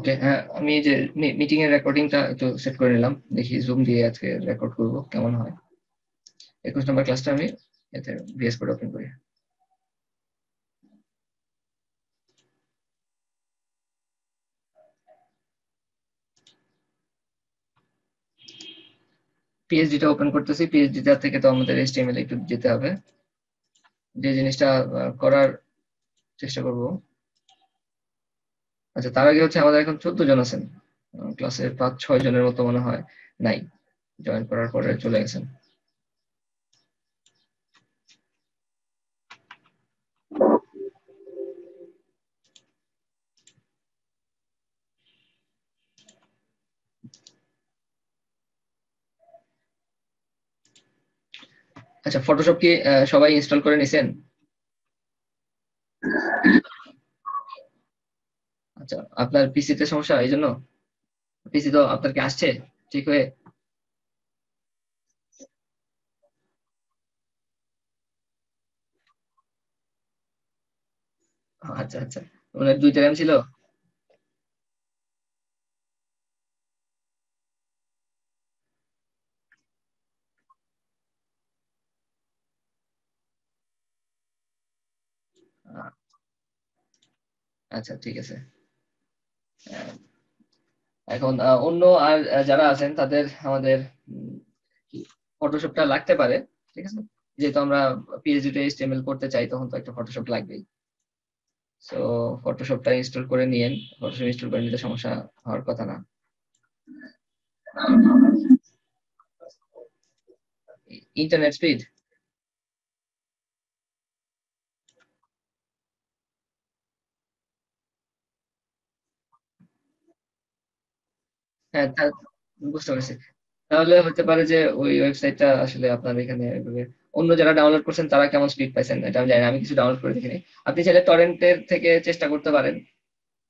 ওকে, হ্যাঁ, আমি যে মিটিং এর রেকর্ডিংটা একটু সেট করে নিলাম, দেখি জুম দিয়ে আজকে রেকর্ড করব কেমন হয়। 21 নম্বর ক্লাসটা আমি এতে ভিএস কোড ওপেন করি। পিএইচডিটা ওপেন করতেছি। পিএইচডিটা থেকে তো আমাদের এইচটিএমএল একটু যেতে হবে, যে জিনিসটা করার চেষ্টা করব। আচ্ছা, তার আগে হচ্ছে আমাদের এখন 14 জন আছেন ক্লাসে, 5-6 জনের মতো মনে হয় নাই, জয়েন করার পরে চলে গেছেন। আচ্ছা, ফটোশপ কি সবাই ইনস্টল করে নিছেন? আচ্ছা, আপনার পিসিতে সমস্যা এই জন্য? পিসি তো আপনার কি আসছে ঠিক হয়ে? আচ্ছা আচ্ছা, ওনার 2টা র্যাম ছিল। আহ, আচ্ছা, ঠিক আছে। আহ, এখন অন্য আর যারা আছেন তাদের আমাদের ফটোশপটা লাগতে পারে, ঠিক আছে? যেহেতু আমরা পিএইচডি তে এইচটিএমএল করতে চাই, তখন তো একটা ফটোশপ লাগবেই। সো ফটোশপটা ইনস্টল করে নিয়েন। ফটোশপ ইনস্টল করে নিতে সমস্যা হওয়ার কথা না। Internet speed? হ্যাঁ, বুঝতে পারছি। তাহলে হতে পারে যে ওই ওয়েবসাইটটা আসলে আপনার এখানে এভাবে অন্য যারা ডাউনলোড করছেন তারা কেমন স্পিড পাইছেন এটা আমি জানি না, আমি কিছু ডাউনলোড করে দেখিনি। আপনি চাইলে টরেন্টের থেকে চেষ্টা করতে পারেন।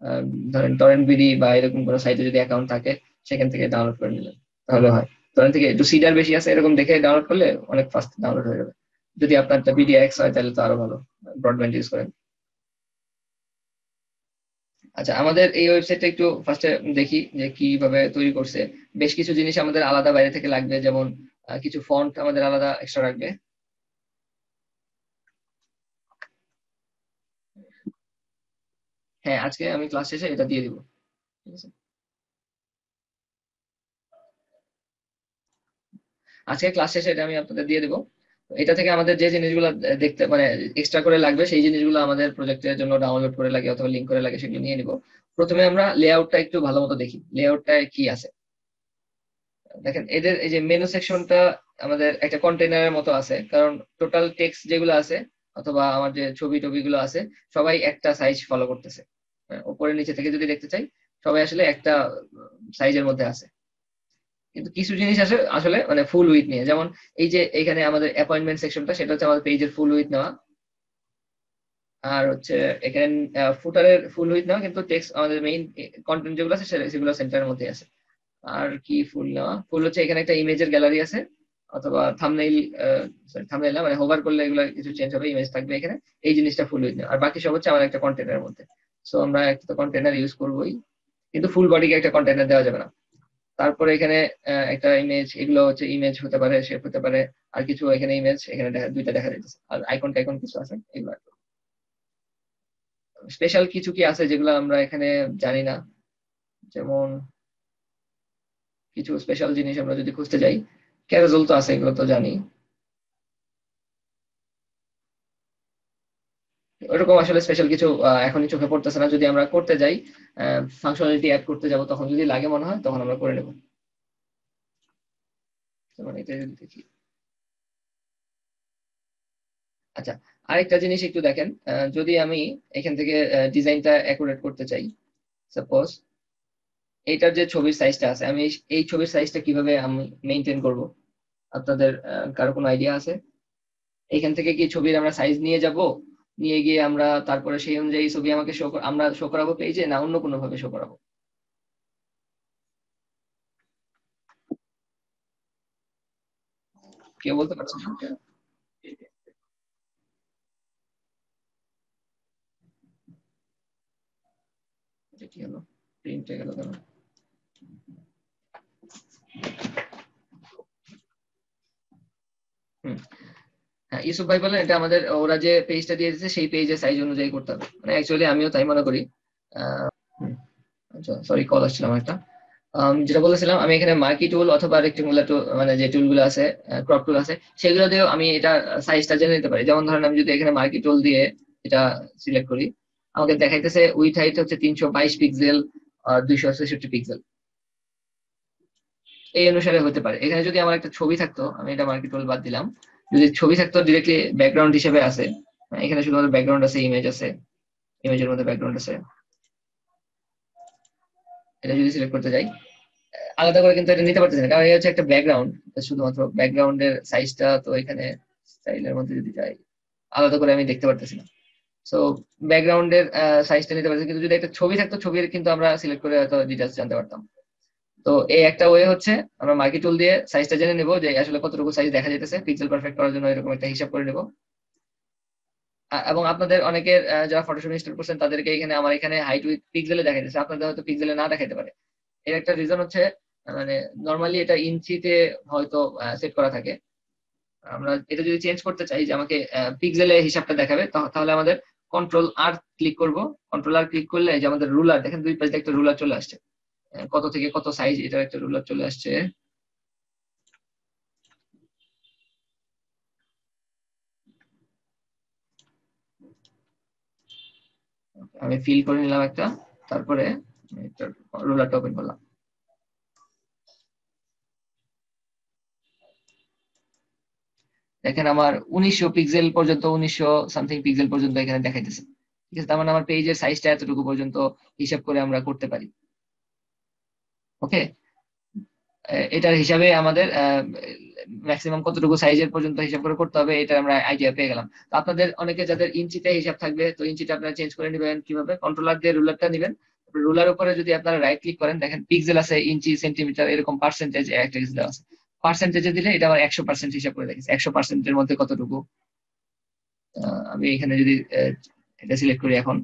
আহ, ধরেন টরেন্ট বিডি বা এরকম কোনো সাইটে যদি অ্যাকাউন্ট থাকে, সেখান থেকে ডাউনলোড করে নিলেন, তাহলে হয়। টরেন্ট থেকে একটু সিডার বেশি আছে এরকম দেখে ডাউনলোড করলে অনেক ফাস্ট ডাউনলোড হয়ে যাবে। যদি আপনার বিডিএক্স হয় তাহলে তো আরো ভালো, ব্রডব্যান্ড ইউজ করেন। আচ্ছা, আমাদের এই ওয়েবসাইটটা একটু ফার্স্টে দেখি যে কিভাবে তৈরি করছে। বেশ কিছু জিনিস আমাদের আলাদা বাইরে থেকে লাগবে, যেমন কিছু ফন্ট আমাদের আলাদা এক্সট্রা রাখবে। হ্যাঁ, আজকে আমি ক্লাস শেষে এটা দিয়ে দিব। ঠিক আছে, আজকে ক্লাস শেষে এটা আমি আপনাদের দিয়ে দিব। এটা থেকে আমাদের যে জিনিসগুলো দেখতে মানে এক্সট্রা করে লাগবে, সেই জিনিসগুলো আমাদের প্রজেক্টের জন্য ডাউনলোড করে লাগে অথবা লিঙ্ক করে লাগে, সেগুলো নিয়ে নিব। প্রথমে আমরা লেআউটটা একটু ভালো মতো দেখি, লেআউটটায় কি আছে। দেখেন, এদের এই যে মেনু সেকশনটা আমাদের একটা কন্টেনারের মতো আছে, কারণ টোটাল টেক্সট যেগুলো আছে অথবা আমার যে ছবি টবিগুলো আছে, সবাই একটা সাইজ ফলো করতেছে। উপরে নিচে থেকে যদি দেখতে চাই, সবাই আসলে একটা সাইজের মধ্যে আছে। কিন্তু কিছু জিনিস আসে আসলে মানে ফুল উইথ নিয়ে, যেমন এই যে এখানে আমাদের অ্যাপয়েন্টমেন্ট সেকশনটা, সেটা হচ্ছে আমাদের পেজের ফুল উইথ নেওয়া। আর হচ্ছে এখানে ফুটারের ফুল উইথ নেওয়া, কিন্তু টেক্সট আমাদের মেইন কন্টেন্ট যেগুলো আছে সেগুলো সেন্টারের মধ্যে আছে। আর কি ফুল নেওয়া, ফুল হচ্ছে এখানে একটা ইমেজের গ্যালারি আছে, অথবা থাম্বনেইল। সরি, থাম্বনেইল না, মানে হোভার করলে এগুলো কিছু চেঞ্জ হবে, ইমেজ থাকবে এখানে। এই জিনিসটা ফুল উইথ নেওয়া, আর বাকি সব হচ্ছে আমার একটা কন্টেনারের মধ্যে। সো আমরা একটা কন্টেনার ইউজ করবোই, কিন্তু ফুল বডিকে একটা কন্টেনার দেওয়া যাবে না। তারপরে এখানে একটা ইমেজ, এগুলো হচ্ছে ইমেজ হতে পারে, শেপ হতে পারে। আর কিছু এখানে ইমেজ, এখানে দুইটা দেখা যাচ্ছে, আর আইকন টাইকন কিছু আছে এগুলো। স্পেশাল কিছু কি আছে যেগুলো আমরা এখানে জানি না, যেমন কিছু স্পেশাল জিনিস আমরা যদি খুঁজতে যাই, ক্যারোজল তো আছে, এগুলো তো জানি। ওরকম আসলে স্পেশাল কিছু এখনই চোখে পড়তেছে না। যদি আমরা করতে যাই, ফাংশনালিটি অ্যাড করতে যাব, তখন যদি লাগে মনে হয় তখন আমরা করে নেব। যেমন এটা যদি দেখি। আচ্ছা, আরেকটা জিনিস একটু দেখেন, যদি আমি এখান থেকে ডিজাইনটা অ্যাকুরেট করতে চাই, সাপোজ এইটার যে ছবির সাইজটা আছে, আমি এই ছবির সাইজটা কিভাবে আমি মেনটেন করব? আপনাদের কারো কোনো আইডিয়া আছে? এখান থেকে কি ছবির আমরা সাইজ নিয়ে যাব, নিয়ে গিয়ে আমরা তারপরে সেই অনুযায়ী ছবি আমাকে আমরা শো করাবো পেজে, না অন্য কোনো ভাবে শো করাবো? কেউ বলতে পারছেন না? এটা কি হলো? প্রিন্ট হয়ে গেল কেন? হ্যাঁ, ইউসুফ ভাই বলেন এটা আমাদের ওরা যে পেজটা দিয়ে দিয়েছে সেই পেজের সাইজ অনুযায়ী করতে হবে, মানে অ্যাকচুয়ালি আমিও তাই মনে করি। আচ্ছা সরি, কল আসছিল আমার একটা। যেটা বলেছিলাম, আমি এখানে মার্কি টুল অথবা রেক্টেঙ্গুলার টুল, মানে যে টুলগুলো আছে, ক্রপ টুল আছে, সেগুলো দিয়েও আমি এটা সাইজটা জেনে নিতে পারি। যেমন ধরেন আমি যদি এখানে মার্কি টুল দিয়ে এটা সিলেক্ট করি, আমাকে দেখাইতেছে উইথ হাইট হচ্ছে 322 পিক্সেল আর 266 পিক্সেল, এই অনুসারে হতে পারে। এখানে যদি আমার একটা ছবি থাকতো, আমি এটা মার্কি টুল বাদ দিলাম, যদি ছবি থাকতো ডিরেক্টলি ব্যাকগ্রাউন্ড হিসেবে আছে, এখানে শুধুমাত্র ব্যাকগ্রাউন্ড আছে, ইমেজ আছে, ইমেজের মধ্যে ব্যাকগ্রাউন্ড আছে, এটা যদি সিলেক্ট করতে যাই আলাদা করে কিন্তু এটা নিতে পারতেছি না, কারণ এটা হচ্ছে একটা ব্যাকগ্রাউন্ড, শুধুমাত্র ব্যাকগ্রাউন্ডের সাইজটা তো এখানে স্টাইলের মধ্যে যদি যাই আলাদা করে আমি দেখতে পারতেছি না। সো ব্যাকগ্রাউন্ডের সাইজটা নিতে পারতেছি, কিন্তু যদি একটা ছবি থাকতো ছবির কিন্তু আমরা সিলেক্ট করে হয়তো ডিটেলস জানতে পারতাম। তো এই একটা ওয়ে হচ্ছে আমরা মার্কি টুল দিয়ে সাইজটা জেনে নেবো যে আসলে কতটুকু সাইজ দেখা যাইতেছে, পিক্সেল পারফেক্ট করার জন্য এরকম একটা হিসাব করে নেবো। এবং আপনাদের অনেকের যারা ফটোশপ ইনস্টল করছেন তাদেরকে এখানে আমার এখানে হাইট উইথ পিক্সেলে দেখাইতেছে, আপনাদের হয়তো পিক্সেলে না দেখাইতে পারে। এর একটা রিজন হচ্ছে মানে নর্মালি এটা ইঞ্চিতে হয়তো সেট করা থাকে। আমরা এটা যদি চেঞ্জ করতে চাই যে আমাকে পিক্সেলে হিসাবটা দেখাবে, তাহলে আমাদের কন্ট্রোল আর ক্লিক করব। কন্ট্রোল আর ক্লিক করলে যে আমাদের রুলার দেখেন, দুই পাশে একটা রুলার চলে আসছে, কত থেকে কত সাইজ এটার একটা রুলার চলে আসছে। আমি ফিল করে নিলাম একটা, তারপরে রুলারটা ওপেন করলাম। দেখেন আমার 1900 পিক্সেল পর্যন্ত, 1900 সামথিং পিক্সেল পর্যন্ত এখানে দেখাইতেছে। ঠিক আছে, তার মানে আমার পেজের সাইজটা এতটুকু পর্যন্ত হিসাব করে আমরা করতে পারি। ওকে, এটার হিসাবে আমাদের ম্যাক্সিমাম কতটুকু সাইজের পর্যন্ত হিসাব করে করতে হবে, এটা আমরা আইডিয়া পেয়ে গেলাম। তো আপনাদের অনেকে যাদের ইঞ্চিতে হিসাব থাকবে, তো ইঞ্চিটা আপনারা চেঞ্জ করে নেবেন কিভাবে, কন্ট্রোলার দিয়ে রুলারটা নেবেন, রুলার উপরে যদি আপনারা রাইট ক্লিক করেন দেখেন পিক্সেল আছে, ইঞ্চি, সেন্টিমিটার, এরকম পার্সেন্টেজ একটা কিছু দেওয়া আছে। পার্সেন্টেজে দিলে এটা আমার 100% হিসাব করে দেখেছে, 100%-এর মধ্যে কতটুকু। আমি এখানে যদি এটা সিলেক্ট করি এখন,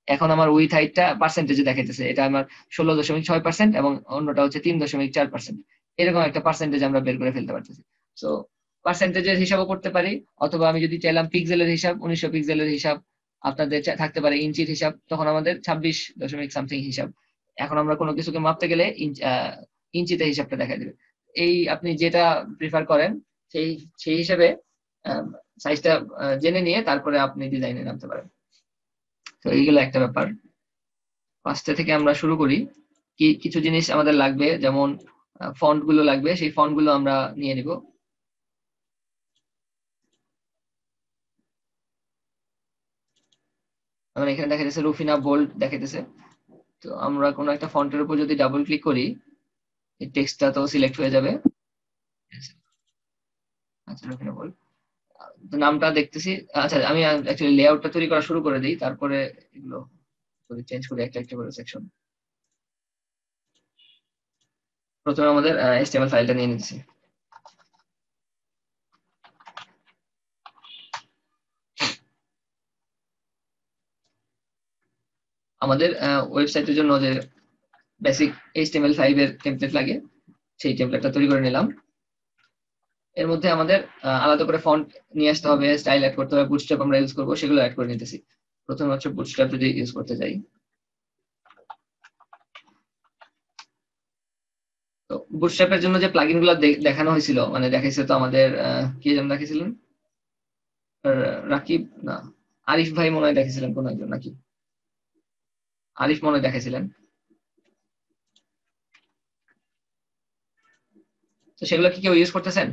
এখন আমার উইথ হাইটটা পার্সেন্টেজে দেখাইতেছে, এটা আমার 16.6%, এবং অন্যটা হচ্ছে 3.4%। এরকম একটা পার্সেন্টেজ আমরা বের করে ফেলতে পারতেছি। তো পার্সেন্টেজের হিসাবও করতে পারি, অথবা আমি যদি চাইলাম পিক্সেলের হিসাব, 1900 পিক্সেলের হিসাব, আপনাদের থাকতে পারে ইঞ্চির হিসাব, তখন আমাদের 26 দশমিক সামথিং হিসাব। এখন আমরা কোনো কিছুকে মাপতে গেলে ইঞ্চিতে হিসাবটা দেখা দেবে। এই আপনি যেটা প্রিফার করেন সেই সেই হিসাবে সাইজটা জেনে নিয়ে তারপরে আপনি ডিজাইনে নামতে পারেন। তো এইগুলো একটা ব্যাপার। ফার্স্টে থেকে আমরা শুরু করি। কি কিছু জিনিস আমাদের লাগবে, যেমন ফন্ট গুলো লাগবে, সেই ফন্ট গুলো আমরা নিয়ে নিব। আমরা এখানে দেখা যাচ্ছে রুফিনা বোল্ড দেখাইতেছে। তো আমরা কোনো একটা ফন্টের উপর যদি ডাবল ক্লিক করি, এই টেক্সটটা তো সিলেক্ট হয়ে যাবে। আচ্ছা, রুফিনা বোল্ড, তো নামটা দেখতেছি। আচ্ছা, আমি অ্যাকচুয়ালি লেআউটটা তৈরি করা শুরু করে দিই, তারপরে এগুলো যদি চেঞ্জ করি একটা একটা করে সেকশন। প্রথমে আমাদের HTML ফাইলটা নিয়ে নিচ্ছি। আমাদের ওয়েবসাইটের জন্য যে বেসিক HTML5 এর টেমপ্লেট লাগে, সেই টেমপ্লেটটা তৈরি করে নিলাম। এর মধ্যে আমাদের আলাদা করে ফন্ট নিয়ে আসতে হবে, স্টাইল অ্যাড করতে হবে, বুটস্ট্র্যাপ আমরা ইউজ করবো, সেগুলো অ্যাড করে নিতেছি। প্রথমে হচ্ছে বুটস্ট্র্যাপ যদি ইউজ করতে যাই, তো বুটস্ট্র্যাপের জন্য যে প্লাগইন গুলো দেখানো হয়েছিল, মানে দেখাইছে তো আমাদের কি যেন দেখাইছিলেন, রাকিব না, আরিফ ভাই মনে হয় দেখাইছিলেন কোন একজন, নাকি আরিফ মনে হয় দেখাইছিলেন। তো সেগুলো কি কেউ ইউজ করতেছেন,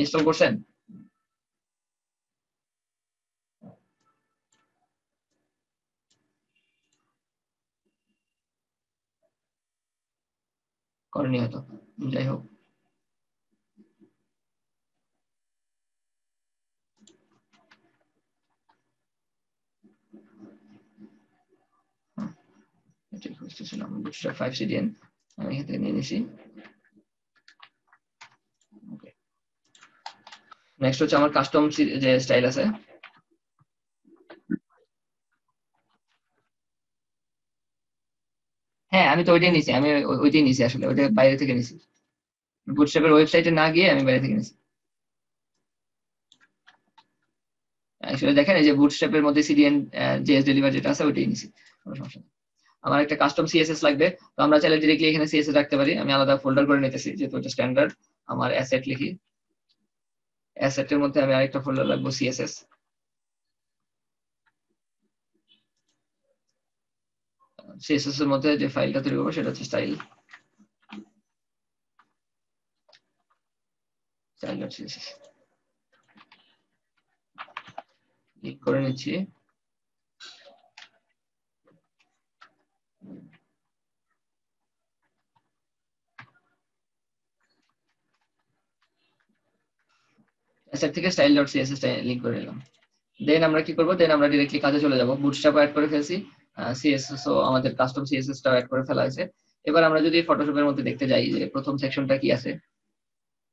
ইনস্টল করছেন? করেনি হয়তো, যাই হোক। এটাই খুঁজতেছিলাম, বুটস্ট্র্যাপ 5 CDN আমি এখান থেকে নিয়ে নিছি। নেক্সট হচ্ছে আমার কাস্টম যে স্টাইল আছে, হ্যাঁ, আমি তো ওইটাই নিছি, আমি ওইটাই নিছি, আসলে ওইটা বাইরে থেকে নিছি, বুটস্ট্র্যাপের ওয়েবসাইটে না গিয়ে আমি বাইরে থেকে নিছি। আসলে দেখেন এই যে বুটস্ট্র্যাপের মধ্যে সিডিএন জেএস ডেলিভার যেটা আছে ওইটাই নিছি, কোনো সমস্যা নেই। আমার একটা কাস্টম সিএসএস লাগবে, তো আমরা চাইলে ডিরেক্টলি এখানে সিএসএস রাখতে পারি। আমি আলাদা ফোল্ডার করে নিতেছি যেহেতু এটা স্ট্যান্ডার্ড। আমার অ্যাসেট লিখি, অ্যাসেটের মধ্যে আমি আরেকটা ফোল্ডার রাখবো সিএসএস। সিএসএস এর মধ্যে যে ফাইলটা তৈরি করবো সেটা হচ্ছে style, style dot CSS click করে নিচ্ছি। অ্যাসেট থেকে স্টাইল ডট সিএসএস লিঙ্ক করে নিলাম। দেন আমরা কি করবো, দেন আমরা ডিরেক্টলি কাজে চলে যাবো। বুটস্ট্র্যাপ অ্যাড করে ফেলছি, সিএসএস ও আমাদের কাস্টম সিএসএস টাও অ্যাড করে ফেলা হয়েছে। এবার আমরা যদি ফটোশপের মধ্যে দেখতে যাই যে প্রথম সেকশনটা কি আছে,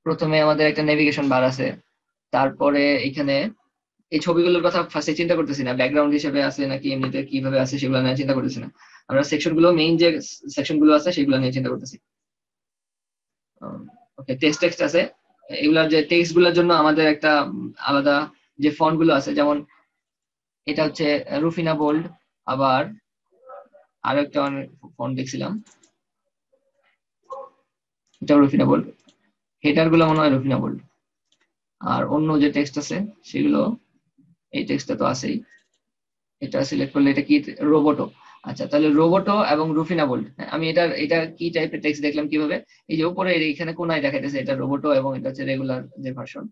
প্রথমে আমাদের একটা নেভিগেশন বার আছে, তারপরে এখানে এই ছবিগুলোর কথা ফার্স্টে চিন্তা করতেছি না, ব্যাকগ্রাউন্ড হিসেবে আছে নাকি এমনিতে কিভাবে আছে সেগুলো নিয়ে চিন্তা করতেছি না। আমরা সেকশন গুলো, মেইন যে সেকশন গুলো আছে সেগুলো নিয়ে চিন্তা করতেছি। ওকে, টেক্সট টেক্সট আছে, এগুলার যে টেক্সট গুলোর জন্য আমাদের একটা আলাদা যে ফন্ট গুলো আছে, যেমন এটা হচ্ছে রুফিনা বোল্ড, আবার আরো একটা ফন্ট দেখছিলাম, এটা রুফিনা বোল্ড, হেডার গুলো মনে হয় রুফিনা বোল্ড। আর অন্য যে টেক্সট আছে সেগুলো, এই টেক্সটটা তো আছেই, এটা সিলেক্ট করলে এটা কি, রোবটো। আচ্ছা, তাহলে রোবটো এবং রুফিনা বোল্ড। আমি এটা কি টাইপের টেক্সট দেখলাম কিভাবে, এই যে উপরে এখানে কোনায় দেখাইতেছে এটা রোবটো এবং এটা হচ্ছে রেগুলার যে ভার্সন।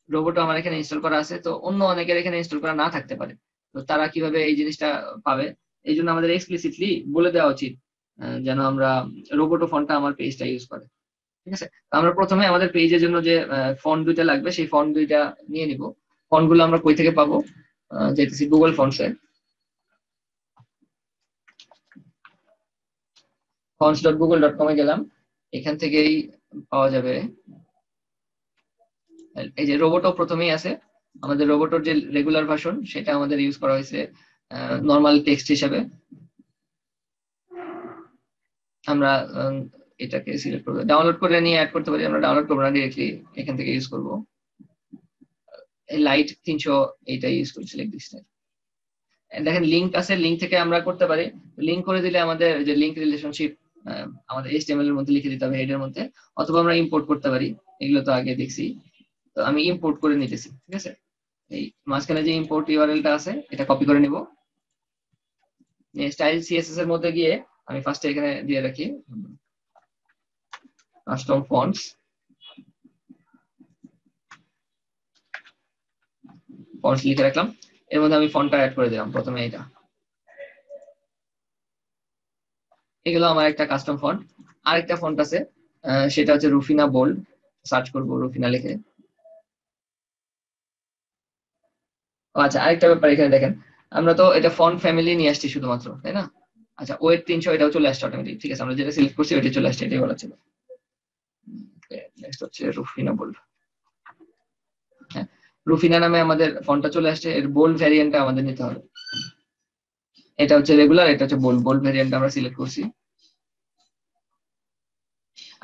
রোবটো আমার এখানে ইনস্টল করা আছে, তো অন্য অনেকের এখানে ইনস্টল করা না থাকতে পারে, তো তারা কিভাবে এই জিনিসটা পাবে, এই জন্য আমাদের এক্সপ্লিসিটলি বলে দেওয়া উচিত যেন আমরা রোবটো ফন্টটা আমার পেজটা ইউজ করে। ঠিক আছে, তো আমরা প্রথমে আমাদের পেজের জন্য যে ফন্ট দুইটা লাগবে সেই ফন্ট দুইটা নিয়ে নিব। ফন্ট গুলো আমরা কই থেকে পাবো, যেতেছি গুগল ফন্টসে, fonts.google.com এ গেলাম, এখান থেকেই পাওয়া যাবে। এই যে রোবটও প্রথমেই আছে, আমাদের রোবটের যে রেগুলার ভার্সন সেটা আমাদের ইউজ করা হয়েছে নর্মাল টেক্সট হিসেবে। আমরা এটাকে সিলেক্ট করবো, ডাউনলোড করে নিয়ে অ্যাড করতে পারি, আমরা ডাউনলোড করবো না, ডিরেক্টলি এখান থেকে ইউজ করবো। এই লাইট 300 এইটা ইউজ করছি, সিলেক্ট দিস। দেখেন লিংক আছে, লিংক থেকে আমরা করতে পারি। লিংক করে দিলে আমাদের যে লিংক রিলেশনশিপ আমাদের এইচটিএমএল এর মধ্যে লিখে দিতে হবে হেডের মধ্যে, অথবা আমরা ইম্পোর্ট করতে পারি, এগুলো তো আগে দেখছি। তো আমি ইম্পোর্ট করে নিতেছি, ঠিক আছে। এই মাঝখানে যে ইম্পোর্ট ইউআরএলটা আছে এটা কপি করে নিব, স্টাইল সিএসএস এর মধ্যে গিয়ে আমি ফার্স্টে এখানে দিয়ে রাখি কাস্টম ফন্টস, ফন্টস লিখে রাখলাম। এর মধ্যে আমি ফন্টটা অ্যাড করে দিলাম, প্রথমে এটা, এগুলো আমার একটা কাস্টম ফন্ট। আরেকটা ফন্ট আছে, সেটা হচ্ছে রুফিনা বোল্ড, সার্চ করবো রুফিনা লিখে। ও আচ্ছা, আরেকটা ব্যাপার এখানে দেখেন, আমরা তো এটা ফন্ট ফ্যামিলি নিয়ে আসছি শুধুমাত্র, তাই না? আচ্ছা, ওয়েট 300 এটাও চলে আসছে অটোমেটিক, ঠিক আছে, আমরা যেটা সিলেক্ট করছি ওইটা চলে আসছে, এটাই বলা ছিল। নেক্সট হচ্ছে রুফিনা বোল্ড। হ্যাঁ, রুফিনা নামে আমাদের ফন্টটা চলে আসছে, এর বোল্ড ভ্যারিয়েন্টটা আমাদের নিতে হবে। এটা হচ্ছে রেগুলার, এটা হচ্ছে বোল্ড, বোল্ড ভ্যারিয়েন্ট আমরা সিলেক্ট করছি।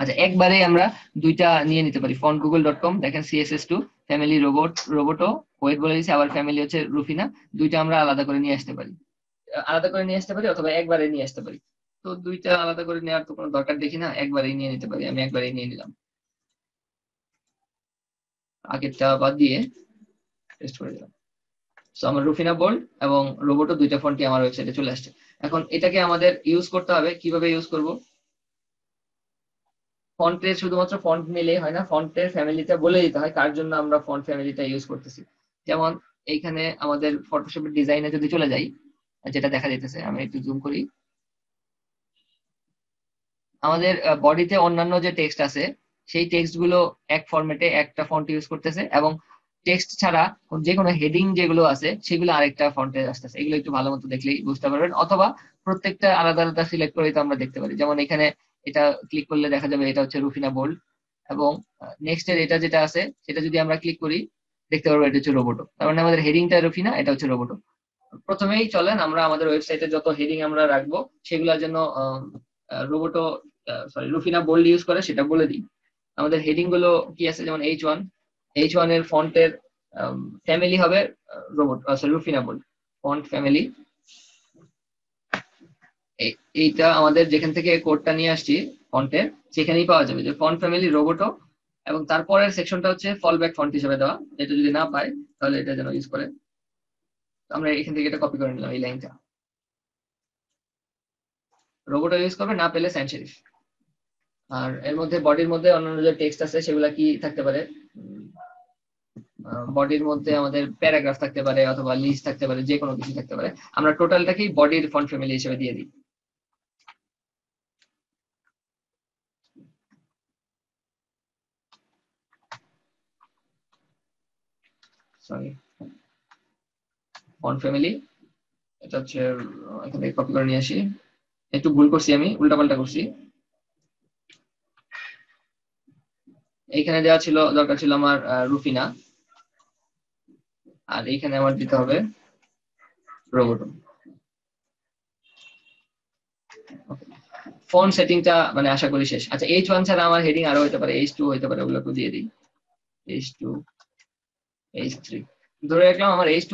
আচ্ছা, একবারে আমরা দুইটা নিয়ে নিতে পারি, fontgoogle.com, দেখেন CSS2 ফ্যামিলি রোবটো ওয়েট বলে দিয়েছে, আবার ফ্যামিলি হচ্ছে রুফিনা, দুইটা আমরা আলাদা করে নিয়ে আসতে পারি, অথবা একবারে নিয়ে আসতে পারি। তো দুইটা আলাদা করে নেওয়ার তো কোনো দরকার দেখি না, একবারেই নিয়ে নিতে পারি, আমি একবারেই নিয়ে নিলাম, আগেরটা বাদ দিয়ে টেস্ট করে দিলাম। তো আমার রুফিনা বোল্ড এবং রোবটো দুইটা ফন্টই আমার ওয়েবসাইটে চলে আসছে। এখন এটাকে আমাদের ইউজ করতে হবে, কিভাবে ইউজ করব, ফন্টের শুধুমাত্র ফন্ট নিলেই হয় না, ফন্টের ফ্যামিলিটা বলে দিতে হয় কার জন্য আমরা ফন্ট ফ্যামিলিটা ইউজ করতেছি। যেমন এইখানে আমাদের ফটোশপের ডিজাইনে যদি চলে যাই, যেটা দেখা যাইতেছে, আমি একটু জুম করি, আমাদের বডিতে অন্যান্য যে টেক্সট আছে সেই টেক্সট গুলো এক ফরম্যাটে একটা ফন্ট ইউজ করতেছে, এবং টেক্সট ছাড়া যে কোনো হেডিং যেগুলো আছে সেগুলো আরেকটা ফন্টে আসতেছে। এগুলো একটু ভালো মতো দেখলেই বুঝতে পারবেন, অথবা প্রত্যেকটা আলাদা আলাদা সিলেক্ট করে তো আমরা দেখতে পারি। যেমন এখানে এটা ক্লিক করলে দেখা যাবে এটা হচ্ছে রুফিনা বোল্ড, এবং নেক্সট এর এটা যেটা আছে সেটা যদি আমরা ক্লিক করি দেখতে পারবো এটা হচ্ছে রোবটো, তার মানে আমাদের হেডিংটা রুফিনা, এটা হচ্ছে রোবটো। প্রথমেই চলেন আমরা আমাদের ওয়েবসাইটে যত হেডিং আমরা রাখবো সেগুলোর জন্য রোবোটো রুফিনা বোল্ড ইউজ করে সেটা বলে দিই। আমাদের হেডিং গুলো কি আছে, যেমন H1 এর ফন্টের ফ্যামিলি হবে রুফিনা বোল্ড ফন্ট ফ্যামিলি। এইটা আমাদের যেখান থেকে কোডটা নিয়ে আসছি ফন্টের, সেখানেই পাওয়া যাবে যে ফন্ট ফ্যামিলি রোবোটো, এবং তারপরের সেকশনটা হচ্ছে ফল ব্যাক ফন্ট হিসেবে দেওয়া। এটা যদি না পায় তাহলে এটা যেন ইউজ করে। আমরা এখান থেকে এটা কপি করে নিলাম, এই লাইনটা রোবোটো ইউজ করবে, না পেলে স্যান্ড শেরিফ। আর এর মধ্যে বডির মধ্যে অন্যান্য যে টেক্সট আছে সেগুলা কি থাকতে পারে, বডির মধ্যে আমাদের প্যারাগ্রাফ থাকতে পারে অথবা লিস্ট থাকতে পারে, যে কোনো কিছু থাকতে পারে। আমরা টোটালটাকেই বডির ফন্ট ফ্যামিলি হিসেবে দিয়ে দিই। সরি, ফন্ট ফ্যামিলি এটা হচ্ছে, এখান থেকে কপি করে নিয়ে আসি। একটু ভুল করছি, আমি উল্টাপাল্টা করছি। এইখানে দেওয়া ছিল, দরকার ছিল আমার রুফিনা, আর এইখানে আমার দিতে হবে রোবোটো। ফন্ট সেটিংটা মানে আশা করি শেষ। আচ্ছা, H1 ছাড়া আমার হেডিং আরো হতে পারে, H2 হতে পারে, ওগুলো একটু দিয়ে দিই। H2, H3 ধরে রাখলাম, আমার H2,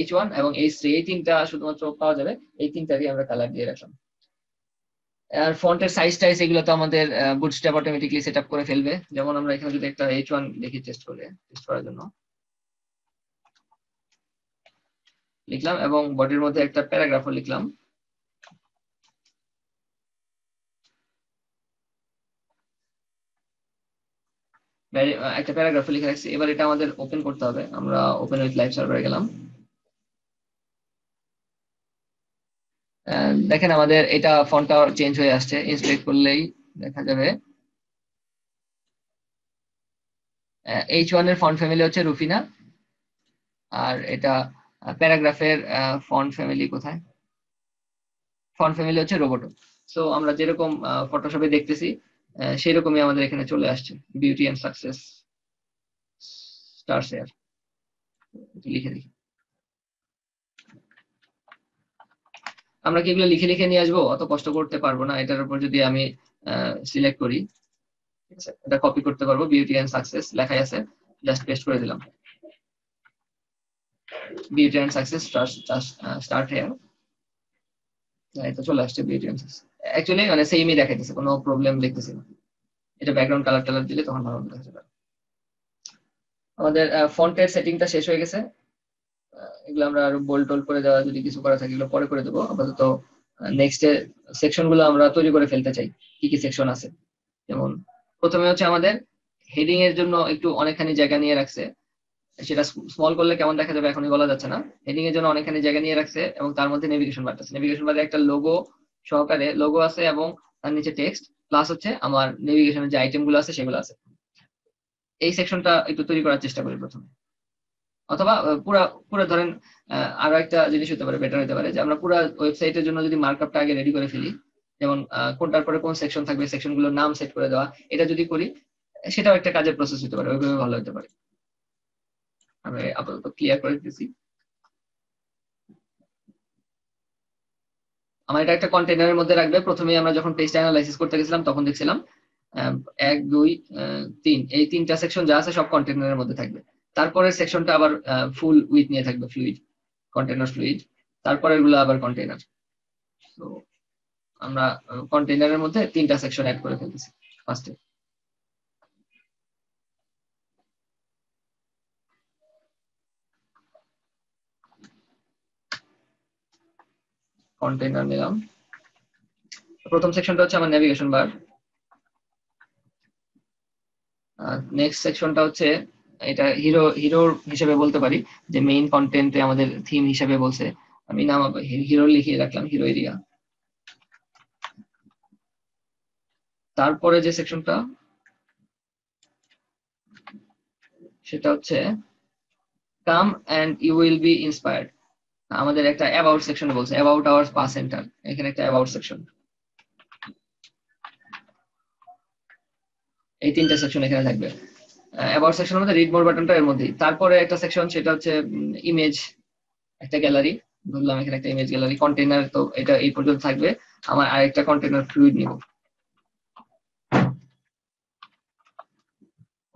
H1 এবং H3 এই তিনটা শুধুমাত্র পাওয়া যাবে, এই তিনটারই আমরা কালার দিয়ে রাখলাম। আর ফন্টের সাইজ টাইজ এগুলো তো আমাদের বুটস্ট্র্যাপ অটোমেটিক্যালি সেটআপ করে ফেলবে। যেমন আমরা এখানে যদি একটা H1 দেখি টেস্ট করার জন্য লিখলাম, এবং বডির মধ্যে একটা প্যারাগ্রাফও লিখলাম। একটা প্যারাগ্রাফ লিখে রাখছি। এবার এটা আমাদের ওপেন করতে হবে। আমরা ওপেন উইথ লাইভ সার্ভারে গেলাম। দেখেন আমাদের এটা ফন্টটা চেঞ্জ হয়ে আসছে, ইনস্পেক্ট করলেই দেখা যাবে। H1 এর ফন্ট ফ্যামিলি হচ্ছে রুফিনা, আর এটা প্যারাগ্রাফের ফন্ট ফ্যামিলি কোথায়, ফন্ট ফ্যামিলি হচ্ছে রোবোটো। সো আমরা যেরকম ফটোশপে দেখতেছি সেরকমই আমাদের এখানে চলে আসছে, beauty and success start here. লিখে দেখি, আমরা কি এগুলো লিখে লিখে নিয়ে আসবো? অত কষ্ট করতে পারবো না। এটার উপর যদি আমি সিলেক্ট করি, ঠিক আছে, এটা কপি করতে পারবো, বিউটি এন্ড সাকসেস লেখাই আছে, জাস্ট পেস্ট করে দিলাম, beauty and success start here. এটা চলে আসছে বিউটি এন্ড সাকসেস। অ্যাকচুয়ালি মানে সেমই দেখাইতেছে, কোনো প্রবলেম দেখতেছি না। এটা ব্যাকগ্রাউন্ড কালার টালার দিলে তখন ভালো দেখা যাবে। আমাদের ফন্টের সেটিংটা শেষ হয়ে গেছে। এগুলো আমরা আরো বোল্ড টোল্ড করে দেওয়া, যদি কিছু করা থাকে এগুলো পরে করে দেবো। আপাতত নেক্সট সেকশন গুলো আমরা তৈরি করে ফেলতে চাই। কি কি সেকশন আছে, যেমন প্রথমে হচ্ছে আমাদের হেডিং এর জন্য একটু অনেকখানি জায়গা নিয়ে রাখছে। সেটা স্মল করলে কেমন দেখা যাবে এখনই বলা যাচ্ছে না। হেডিং এর জন্য অনেকখানি জায়গা নিয়ে রাখছে, এবং তার মধ্যে নেভিগেশন বার আছে। নেভিগেশন বারে একটা লোগো সহকারে লোগো আছে, এবং তার নিচে টেক্সট, প্লাস হচ্ছে আমার নেভিগেশনের যে আইটেম গুলো আছে সেগুলো আছে। এই সেকশনটা একটু তৈরি করার চেষ্টা করি প্রথমে। অথবা পুরা পুরো ধরেন আরো একটা জিনিস হতে পারে, বেটার হতে পারে যে আমরা পুরো ওয়েবসাইটের জন্য যদি মার্কআপটা আগে রেডি করে ফেলি, যেমন কোনটার পরে কোন সেকশন থাকবে, সেকশন গুলোর নাম সেট করে দেওয়া, এটা যদি করি সেটাও একটা কাজের প্রসেস হতে পারে, ওইভাবে ভালো হতে পারে। আমি আপাতত ক্লিয়ার করে দিতেছি। আমার এটা একটা কন্টেনারের মধ্যে রাখবে। প্রথমে আমরা যখন পেজটা অ্যানালাইসিস করতে গেছিলাম তখন দেখছিলাম 1 2 3 এই তিনটা সেকশন যা আছে সব কন্টেনারের মধ্যে থাকবে। তারপরের সেকশনটা আবার ফুল উইথ নিয়ে থাকবে, ফ্লুইড কন্টেনার ফ্লুইড। তারপরের গুলো আবার কন্টেনার। তো আমরা কন্টেনারের মধ্যে তিনটা সেকশন অ্যাড করে ফেলতেছি ফার্স্টে। কন্টেনার নিলাম। প্রথম সেকশনটা হচ্ছে আমার নেভিগেশন বার। নেক্সট সেকশনটা হচ্ছে, এটা হিরো হিরোর হিসেবে বলতে পারি, যে মেইন কন্টেন্টে আমাদের থিম হিসেবে বলছে। আমি নাম হিরো লিখিয়ে রাখলাম, হিরো এরিয়া। তারপরে যে সেকশনটা সেটা হচ্ছে come and you will be inspired. আমাদের একটা অ্যাবাউট সেকশন বলছে, অ্যাবাউট আওয়ার স্পা সেন্টার। এখানে একটা অ্যাবাউট সেকশন, এই তিনটা সেকশন এখানে থাকবে। অ্যাবাউট সেকশনের মধ্যে রিড মোর বাটনটা এর মধ্যেই। তারপরে একটা সেকশন, সেটা হচ্ছে ইমেজ, একটা গ্যালারি, ধরলাম এখানে একটা ইমেজ গ্যালারি কন্টেইনার, তো এটা এই পর্যন্ত থাকবে। আমার আরেকটা কন্টেইনার ফ্লুইড নিব,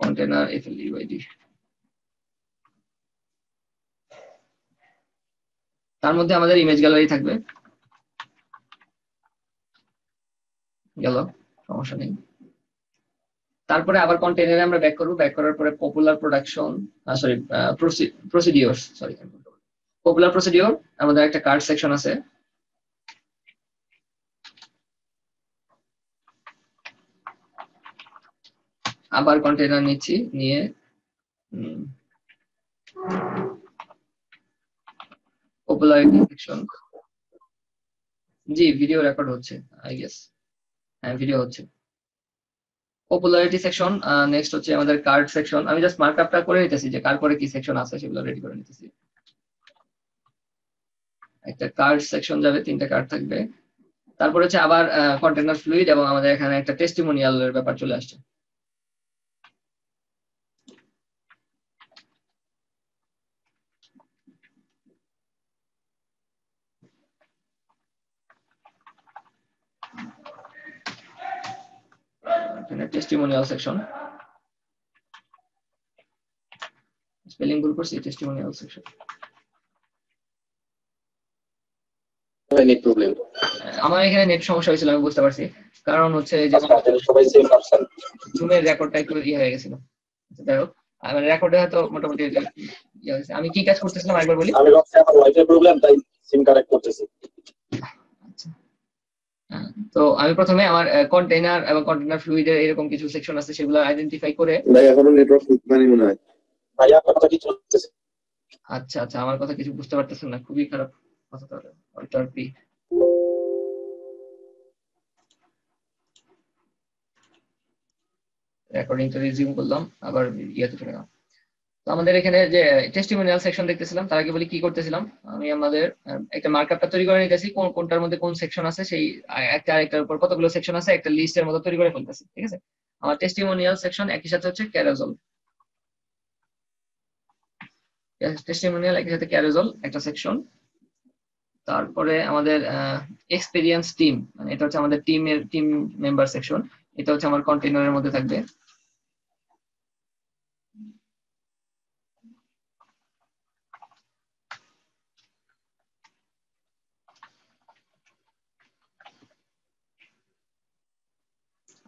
কন্টেইনার FLUID, তার মধ্যে আমাদের ইমেজ গ্যালারি থাকবে। গেল, সমস্যা নেই। তারপরে আবার কন্টেইনারে আমরা ব্যাক করব, ব্যাক করার পরে popular production, sorry procedure, sorry popular procedure, আমাদের একটা কার্ড সেকশন আছে। আবার কন্টেইনার নিচ্ছি, নিয়ে পপুলারিটি সেকশন, জি ভিডিও রেকর্ড হচ্ছে আই গেস, হ্যাঁ ভিডিও হচ্ছে। পপুলারিটি সেকশন, নেক্সট হচ্ছে আমাদের কার্ড সেকশন। আমি জাস্ট মার্কআপটা করে নিতেছি যে কার পরে কি সেকশন আছে সেগুলো রেডি করে নিতেছি। একটা কার্ড সেকশন যাবে, 3টা কার্ড থাকবে। তারপর হচ্ছে আবার কন্টেইনার ফ্লুইড, এবং আমাদের এখানে একটা টেস্টিমোনিয়াল এর ব্যাপার চলে আসছে। এখানে টেস্টিমোনিয়াল সেকশন, স্পেলিং ভুল করছি, টেস্টিমোনিয়াল সেকশন। নেট প্রবলেম, আমার এখানে নেট সমস্যা হয়েছিল, আমি বুঝতে পারছি। কারণ হচ্ছে যে সবাই সেফ আছেন, জুমের রেকর্ডটা একটু ইয়ে হয়ে গেছিল। যাই হোক, আমার রেকর্ডে হয়তো মোটামুটি ইয়ে হয়েছে। আমি কি কাজ করতেছিলাম একবার বলি। আমি ভাবছি আমার ওয়াইফাই প্রবলেম, তাই সিম কানেক্ট করতেছি। আচ্ছা, তো আমি প্রথমে আমার কন্টেইনার এবং কন্টেইনার ফ্লুইডের এরকম কিছু সেকশন আছে সেগুলো আইডেন্টিফাই করে। ভাই এখনো নেটওয়ার্ক মানে মনে হয় ভাই আপনার কথা কি চলতেছে? আচ্ছা আচ্ছা, আমার কথা কিছু বুঝতে পারতেছেন না, খুবই খারাপ কথা। তাহলে অল্টার পি, রেকর্ডিংটা রিজিউম করলাম, আবার ইয়েতে চলে গেলাম। তো আমাদের এখানে যে টেস্টিমোনিয়াল সেকশন দেখতেছিলাম, তার আগে বলি কি করতেছিলাম। আমি আমাদের একটা মার্কআপটা তৈরি করে নিতেছি, কোনটার মধ্যে কোন সেকশন আছে, সেই একটা আরেকটার উপর কতগুলো সেকশন আছে একটা লিস্টের মতো তৈরি করে ফেলতেছি, ঠিক আছে। আমার টেস্টিমোনিয়াল সেকশন একই সাথে হচ্ছে ক্যারাজল, টেস্টিমোনিয়াল একই সাথে ক্যারাজল একটা সেকশন। তারপরে আমাদের এক্সপেরিয়েন্স টিম, মানে এটা হচ্ছে আমাদের টিম মেম্বার সেকশন, এটা হচ্ছে আমার কন্টেইনারের মধ্যে থাকবে।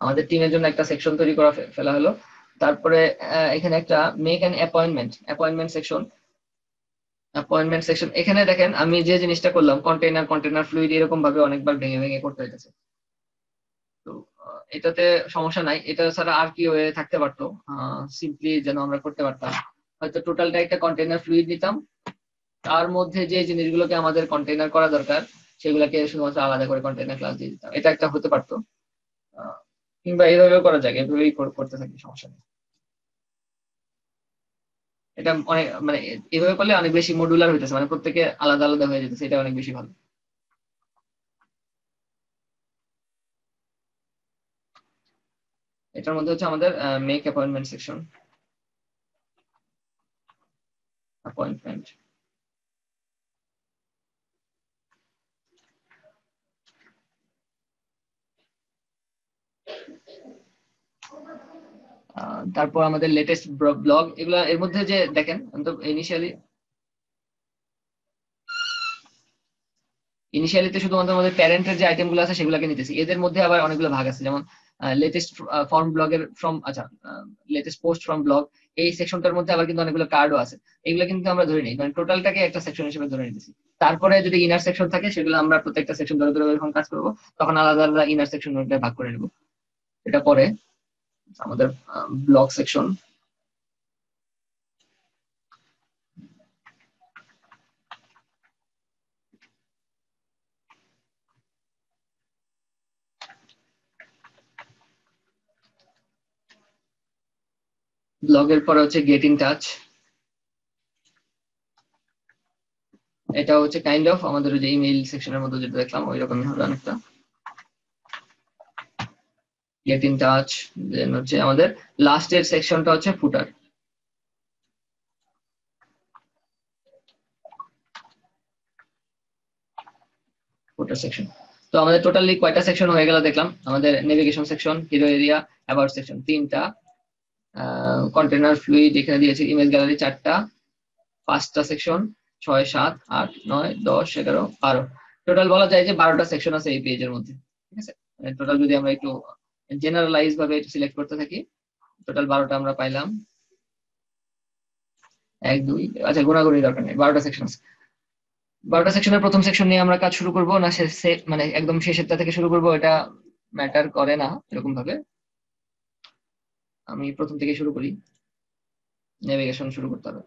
আমাদের টিমের জন্য একটা সেকশন তৈরি করা ফেলা হলো। তারপরে এখানে একটা মেক অ্যান অ্যাপয়েন্টমেন্ট সেকশন। এখানে দেখেন আমি যে জিনিসটা করলাম, কন্টেইনার ফ্লুইড এরকম ভাবে অনেকবার ভেঙে ভেঙে করতে হইতেছে। তো এটাতে সমস্যা নাই, এটা ছাড়া আর কি ওয়ে থাকতে পারতো, সিম্পলি যেন আমরা করতে পারতাম। হয়তো টোটালটা একটা কন্টেইনার ফ্লুইড নিতাম, তার মধ্যে যে জিনিসগুলোকে আমাদের কন্টেইনার করা দরকার সেগুলোকে শুধুমাত্র আলাদা করে কন্টেইনার ক্লাস দিয়ে দিতাম, এটা একটা হতে পারতো। কিংবা এইভাবেও করা যায়, এভাবেই করতে থাকি, সমস্যা নেই। এটা অনেক মানে এভাবে করলে অনেক বেশি মডুলার হইতেছে, মানে প্রত্যেকে আলাদা আলাদা হয়ে যেতেছে, এটা অনেক বেশি ভালো। এটার মধ্যে হচ্ছে আমাদের মেক অ্যাপয়েন্টমেন্ট সেকশন, অ্যাপয়েন্টমেন্ট। তারপর আমাদের লেটেস্ট ব্লগ, এগুলা এর মধ্যে যে দেখেন, তো ইনিশিয়ালিতে শুধুমাত্র আমাদের প্যারেন্টের যে আইটেম গুলো আছে সেগুলোকে নিতেছি। এদের মধ্যে আবার অনেকগুলো ভাগ আছে, যেমন লেটেস্ট ফর্ম ব্লগের ফ্রম, আচ্ছা লেটেস্ট পোস্ট ফ্রম ব্লগ, এই সেকশনটার মধ্যে আবার কিন্তু অনেকগুলো কার্ডও আছে। এগুলো কিন্তু আমরা ধরে নিই, মানে টোটালটাকে একটা সেকশন হিসেবে ধরে নিতেছি। তারপরে যদি ইনার সেকশন থাকে সেগুলো আমরা প্রত্যেকটা সেকশন ধরে ধরে যখন কাজ করবো তখন আলাদা আলাদা ইনার সেকশন ভাগ করে নেব। এটা পরে আমাদের ব্লগ সেকশন। ব্লগের পরে হচ্ছে গেট ইন টাচ, এটা হচ্ছে কাইন্ড অফ আমাদের যে ইমেইল সেকশনের মধ্যে যেটা দেখলাম ওই রকমই হবে অনেকটা। গেট ইন টাচ, দেন হচ্ছে আমাদের লাস্টের সেকশনটা হচ্ছে ফুটার। Chapter section. তো আমাদের টোটালি কয়টা সেকশন হয়ে গেল দেখলাম, আমাদের navigation section, hero area, about section 3টা, কন্টেনার ফ্লুইড এখানে দিয়েছি, ইমেজ গ্যালারি 4টা, 5টা সেকশন, 6, 7, 8, 9, 10, 11, 12, টোটাল বলা যায় যে 12টা সেকশন আছে এই পেজের মধ্যে। ঠিক আছে, টোটাল যদি আমরা একটু জেনারেলাইজ ভাবে সিলেক্ট করতে থাকি, টোটাল 12টা আমরা পাইলাম। 1, 2, আচ্ছা গোনাগুনি দরকার নেই, 12টা সেকশন আছে। 12টা সেকশনের প্রথম সেকশন নিয়ে আমরা কাজ শুরু করব না মানে একদম শেষেরটা থেকে শুরু করব, এটা ম্যাটার করে না এরকম ভাবে। আমি প্রথম থেকে শুরু করি, নেভিগেশন শুরু করতে হবে।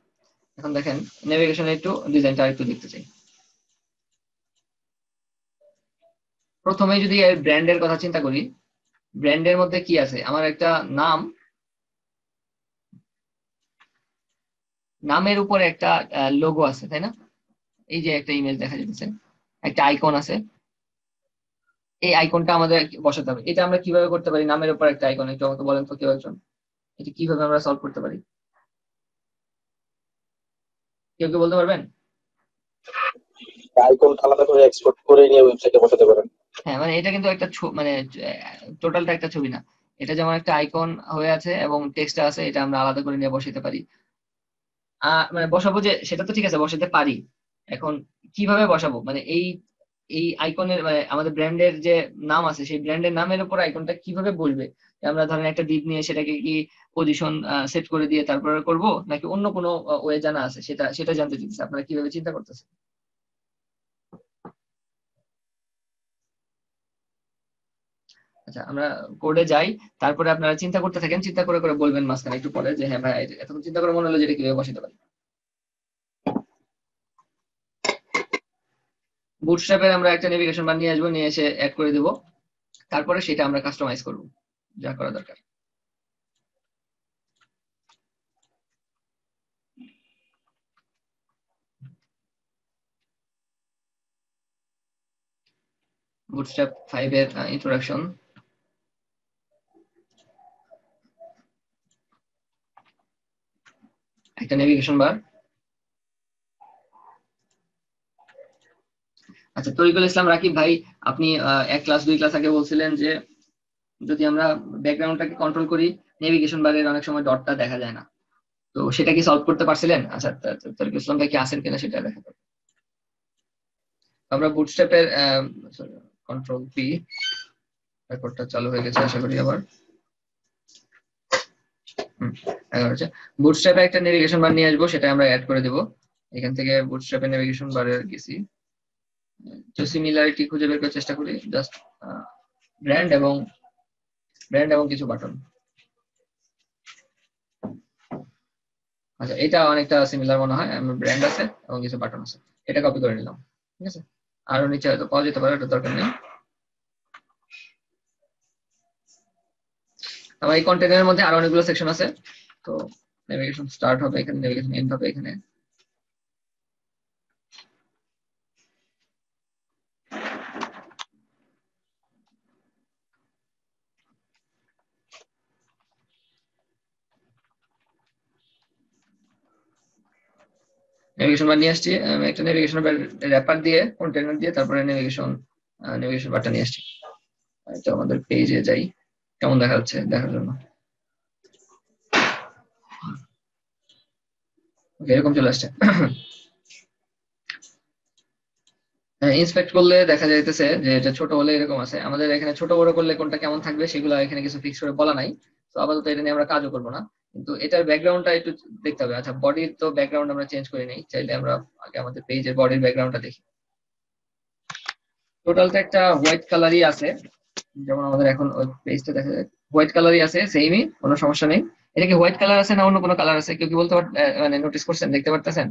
এখন দেখেন নেভিগেশনের একটু ডিজাইনটা একটু দেখতে চাই। প্রথমে যদি ব্র্যান্ডের কথা চিন্তা করি, ব্র্যান্ডের মধ্যে কি আছে, আমার একটা নাম, নামের উপরে একটা লোগো আছে তাই না, এই যে একটা ইমেজ দেখা যাচ্ছে, একটা আইকন আছে, এই আইকনটা আমাদের বসাতে হবে। এটা আমরা কিভাবে করতে পারি, নামের উপর একটা আইকন, একটু আমাকে বলেন তো কেউ একজন, এটা কিভাবে আমরা সলভ করতে পারি, কেউ কেউ বলতে পারবেন? আইকন আলাদা করে এক্সপোর্ট করে নিয়ে ওয়েবসাইটে বসাতে পারেন। হ্যাঁ মানে এটা কিন্তু একটা মানে টোটালটা একটা ছবি না, এটা যেমন একটা আইকন হয়ে আছে এবং টেক্সট আছে, এটা আমরা আলাদা করে নিয়ে বসাতে পারি। মানে বসাবো যে সেটা তো ঠিক আছে, বসাতে পারি। এখন কিভাবে বসাবো, মানে এই এই আইকনের মানে আমাদের ব্র্যান্ডের যে নাম আছে সেই ব্র্যান্ডের নামের উপর আইকনটা কিভাবে বসবে, আমরা ধরেন একটা দিক নিয়ে সেটাকে কি পজিশন সেট করে দিয়ে তারপরে করব, নাকি অন্য কোনো ওয়ে জানা আছে, সেটা সেটা জানতে চাইছি, আপনারা কিভাবে চিন্তা করতেছেন? আচ্ছা আমরা কোডে যাই, তারপরে আপনারা চিন্তা করতে থাকেন, চিন্তা করে করে বলবেন মাঝখানে একটু পরে যে হ্যাঁ ভাই এতক্ষণ চিন্তা করে মনে হলো যেটা কিভাবে বসাতে পারি। বুটস্ট্র্যাপের আমরা একটা নেভিগেশন বার নিয়ে আসবো, নিয়ে এসে অ্যাড করে দেবো, তারপরে সেটা আমরা কাস্টমাইজ করব যা করা দরকার। বুটস্ট্র্যাপ 5 এর ইন্ট্রোডাকশন, একটা নেভিগেশন বার। আচ্ছা তরিকুল ইসলাম রাকিব ভাই, আপনি 1 ক্লাস 2 ক্লাস আগে বলছিলেন যে যদি আমরা ব্যাকগ্রাউন্ডটাকে কন্ট্রোল করি নেভিগেশন বারের অনেক সময় ডটটা দেখা যায় না, তো সেটা কি সলভ করতে পারছিলেন? আচ্ছা তরিকুল ইসলাম ভাই কি আছেন কিনা সেটা দেখা যাবে। আমরা বুটস্ট্র্যাপের কন্ট্রোল পি, রেকর্ডটা চালু হয়ে গেছে আশা করি আবার। বুটস্ট্র্যাপে একটা নেভিগেশন বার নিয়ে আসবো, সেটা আমরা অ্যাড করে দেব। এখান থেকে বুটস্ট্র্যাপে নেভিগেশন বারে গেছি, তো সিমিলারিটি খুঁজে বের করার চেষ্টা করি, জাস্ট ব্র্যান্ড এবং কিছু বাটন। আচ্ছা এটা অনেকটা সিমিলার মনে হয়, ব্র্যান্ড আছে এবং কিছু বাটন আছে, এটা কপি করে নিলাম। ঠিক আছে, আরো নিচে হয়তো পাওয়া যেতে পারে, এটা দরকার নেই। আমার এই কন্টেনারের মধ্যে আরো অনেকগুলো সেকশন আছে, তো নেভিগেশন স্টার্ট হবে এখানে, নেভিগেশন এন্ড হবে এখানে। নেভিগেশন বার নিয়ে আসছি, আমি একটা নেভিগেশন র্যাপার দিয়ে কন্টেনার দিয়ে তারপরে নেভিগেশন বারটা নিয়ে আসছি। তো আমাদের পেজে যাই, কেমন দেখা যাচ্ছে দেখার জন্য। এরকম চলে আসছে। ইন্সপেক্ট করলে দেখা যাইতেছে যে এটা ছোট হলে এরকম আছে, আমাদের এখানে ছোট বড় করলে কোনটা কেমন থাকবে সেগুলো এখানে কিছু ফিক্স করে বলা নাই, তো আপাতত এটা নিয়ে আমরা কাজও করবো না, কিন্তু এটার ব্যাকগ্রাউন্ডটা একটু দেখতে হবে। আচ্ছা বডির তো ব্যাকগ্রাউন্ড আমরা চেঞ্জ করে নেই, চাইলে আমরা আগে আমাদের পেজের বডির ব্যাকগ্রাউন্ডটা দেখি। টোটালটা একটা হোয়াইট কালারই আছে, যেমন আমাদের এখন ওই পেজটা দেখা যায় হোয়াইট কালারই আছে, সেমই, কোনো সমস্যা নেই। এটা কি হোয়াইট কালার আছে না অন্য কোনো কালার আছে, কেউ কি বলতে মানে নোটিস করছেন, দেখতে পারতেছেন?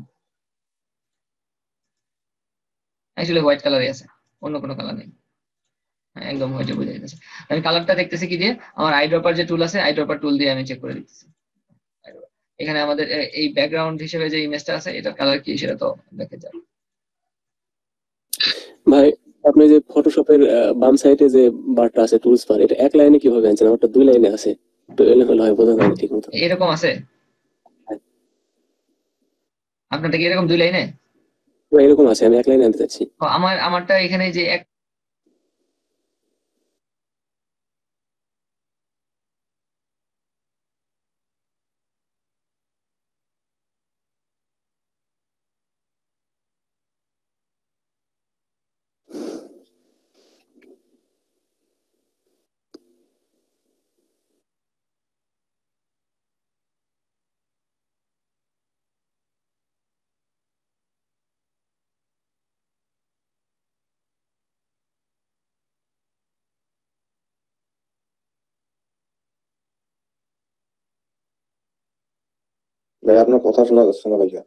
অ্যাকচুয়ালি হোয়াইট কালারই আছে, অন্য কোনো কালার নেই। হ্যাঁ, একদম হোয়াইটে বোঝা যাচ্ছে। আমি কালারটা দেখতেছি কি দিয়ে, আমার আইড্রপার যে টুল আছে আইড্রপার টুল দিয়ে আমি চেক করে দিতেছি। এখানে আমাদের এই ব্যাকগ্রাউন্ড হিসেবে যে ইমেজটা আছে এটার কালার কি সেটা তো দেখে যাবে। ভাই আপনি যে ফটোশপের বাম সাইডে যে বারটা আছে টুলস বার, এটা এক লাইনে কিভাবে আনছেন? আমারটা 2 লাইনে আছে, তো এলে হলে হয় বোঝা যায় ঠিক মতো। এরকম আছে আপনারটা কি এরকম 2 লাইনে? এরকম আছে, আমি এক লাইনে আনতে চাচ্ছি। আমারটা এখানে যে এক ভাই আপনার কথা শোনা যাচ্ছে না ভাইয়া।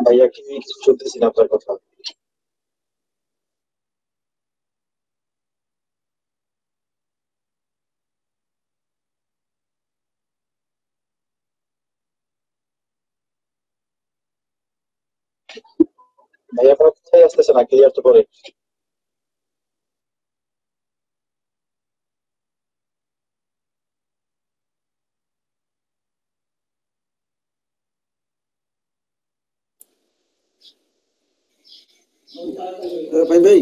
ভাইয়া কিছু শুনতেছি না আপনার কথা। ভাইয়া আপনার কোথায় আসতেছে না, ক্লিয়ার তো করে। ভাই ভাই